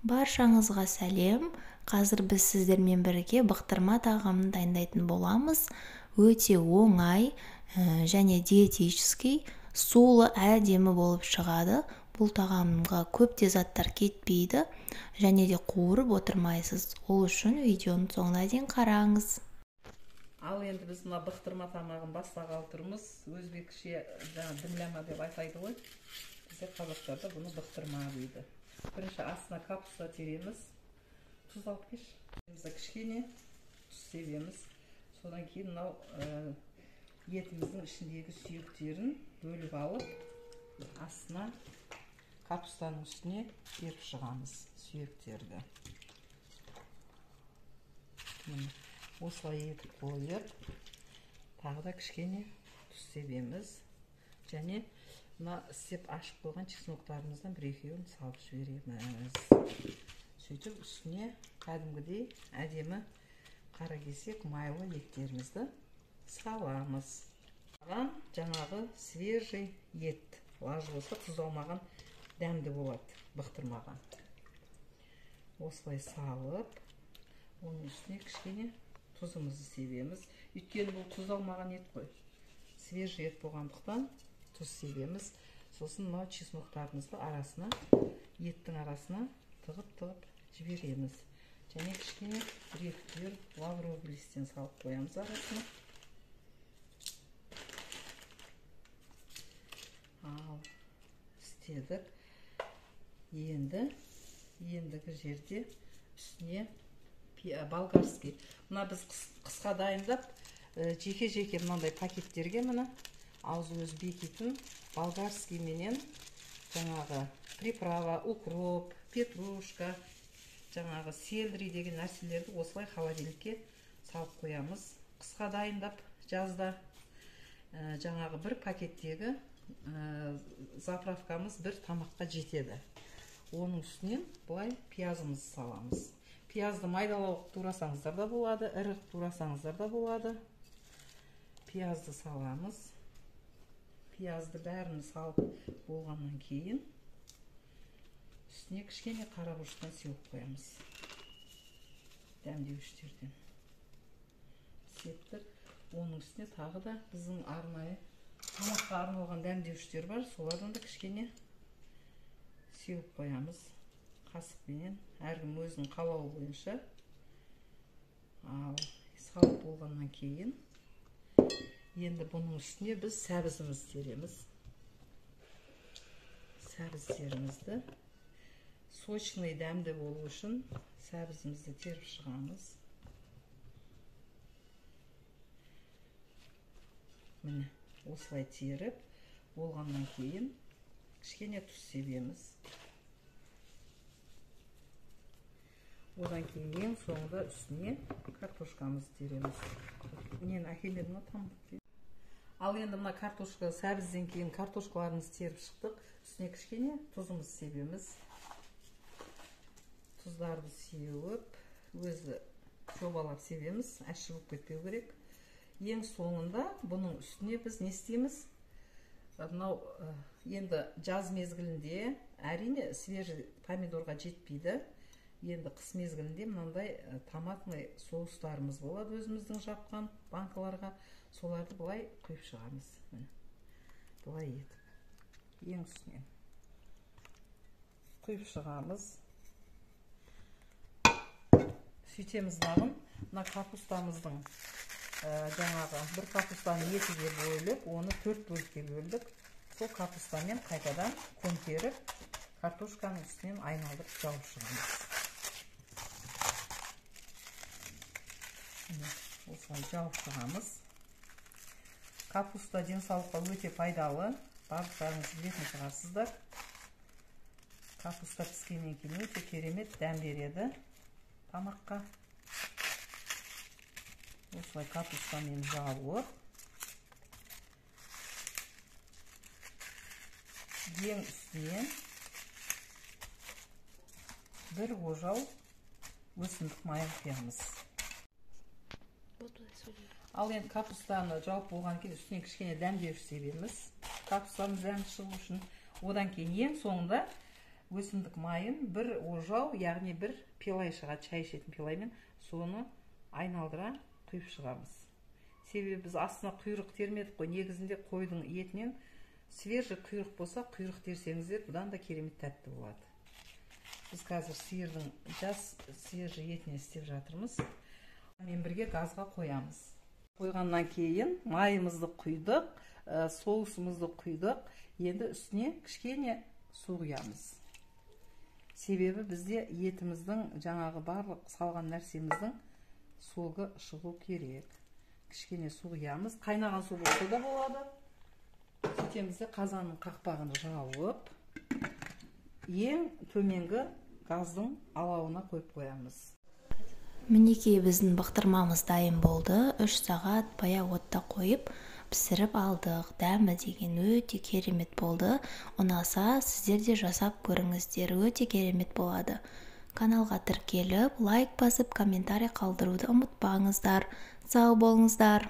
Баршаңызға сәлем. Қазір біз сіздермен бірге бұқтырма тағамын дайындайтын боламыз. Өте оңай және диетический, сулы әдемі болып шығады. Бұл тағамға көп те заттар кетпейді және де қуырып отырмайсыз. Ол үшін видеоның соңына дейін қараңыз. Ал енді біз мына бұқтырма тамағын бастағалы тұрмыз. Өзбекше дімләма деп айтайды ғой. Бізде қазақтарда бұны бұқтырма дейді. Бірінші астына капуста тереміз. Тұз алып кеш. Кішкене тұз себеміз. Содан кейін мынау етіміздің ішіндегі сүйектерін бөліп алып, астына капустаның үстіне беріп шығамыз сүйектерді. Осылай етіп қойып, тағы да кішкене тұз себеміз. Және мына істеп ашып қойған чесноктарымыздан бір-екеуін салып жібереміз. Сөйтіп үстіне кәдімгідей әдемі қаракесек майлы еттерімізді саламыз. Жаңағы свежий ет, лаж болса тұз алмаған дәмді болады бұқтырмаға. Осылай салып, оның үстіне кішкене тұзымызды себеміз. Өйткені бұл тұз алмаған ет қой. Свежий ет болғандықтан тұз себеміз. Сосын мынау чесноктарымызды арасына, еттің арасына тығып жібереміз. Және кішкене бір-екі лавровый листен салып қоямыз арасына. Ал істедік. Ендігі жерде үстіне болгарский. Мына біз қысқа дайындап, жеке-жеке мынандай пакеттерге мына аузы өз бекетін болгарский менен жаңағы приправа, укроп, петрушка, жаңағы селдри деген нәрселерді осылай холодильникке салып қоямыз. Қысқа дайындап, жазда жаңағы бір пакеттегі заправкамыз бір тамаққа жетеді. Оның үстінен бұлай пиязымызды саламыз. Пиязды майдалау турасаңыздар да болады, ірі турасаңыздар да болады. Пиязды саламыз. Пиязды бәрін салып болғаннан кейін үстіне кішкене қара бұрыштан сеуіп қоямыз. Дәмдеуіштерден септік. Оның үстіне тағы да біздің арнайы тамаққа арналған дәмдеуіштер бар. Солардан да кішкене сеуіп қоямыз. Қасықпенен, әркім өзінің қалауы бойынша. Ал салып болғаннан кейін енді бұның үстіне біз сәбізімізді тереміз. Сәбіздерімізді сочный дәмді болу үшін сәбізімізді теріп шығамыз. Міне осылай теріп болғаннан кейін кішкене тұз себеміз. Одан кейін ең соңында үстіне картошкамызды тереміз. Нені әкелдім там. Ал енді мына картошка сәбізден кейін картошкаларымызды теріп шықтық. Үстіне кішкене тұзымызды себеміз. Тұздарды сеуіп, өзі жобалап себеміз. Әші болып кетпеу керек. Ең соңында бұның үстіне біз не істейміз? Мынау енді жаз мезгілінде әрине свежий помидорға жетпейді. Енді қыс мезгілінде мынандай томатный соустарымыз болады, өзіміздің жапқан банкаларға. Соларды бұлай құйып шығамыз. Бұлай етіп. Ең үстінен құйып шығамыз. Сөйтеміз бағын. Мына капустамыздың жаңағы бір капустаны етіге бөліп, оны 4 бөлікке бөлдік. Сол капустамен қайтадан көмкеріп, картошканың үстінен айналдырып жауып шығамыз. Осылай жауып шығамыз. Капуста денсаулыққа өте пайдалы. Барлықтарыңыз білетін шығарсыздар. Капуста піскеннен кейін өте керемет дәм береді тамаққа. Осылай капустамен жауып, ең үстінен бір ожау өсімдік майын құямыз. Ал енді капустаны жауып болған кейін үстінен кішкене дәмдеуіш себеміз. Капустамыз дәмді шығу үшін. Одан кейін ең соңында өсімдік майын бір ожау, яғни бір пилайшыға, чай ішетін пилаймен соны айналдыра құйып шығамыз. Себебі біз астына құйрық термедік қой. Негізінде қойдың етінен свежий құйрық болса, құйрық терсеңіздер, бұдан да керемет тәтті болады. Біз қазір сиырдың жас свежий етіне істеп жатырмыз. Мен бірге газға қоямыз. Қойғаннан кейін майымызды құйдық, соусымызды құйдық. Енді үстіне кішкене су құямыз. Себебі бізде етіміздің жаңағы барлық салған нәрсеміздің суы шығу керек. Кішкене су құямыз. Қайнаған су болса да болады. Сөйтемізде қазанның қақпағын жауып, ең төменгі газдың алауына қойып қоямыз. Мінекей біздің бұқтырмамыз дайын болды. 3 сағат баяу отта қойып пісіріп алдық. Дәмі деген өте керемет болды. Ұнаса, сіздер де жасап көріңіздер, өте керемет болады. Каналға тіркеліп, лайк басып, комментарий қалдыруды ұмытпаңыздар. Сау болыңыздар.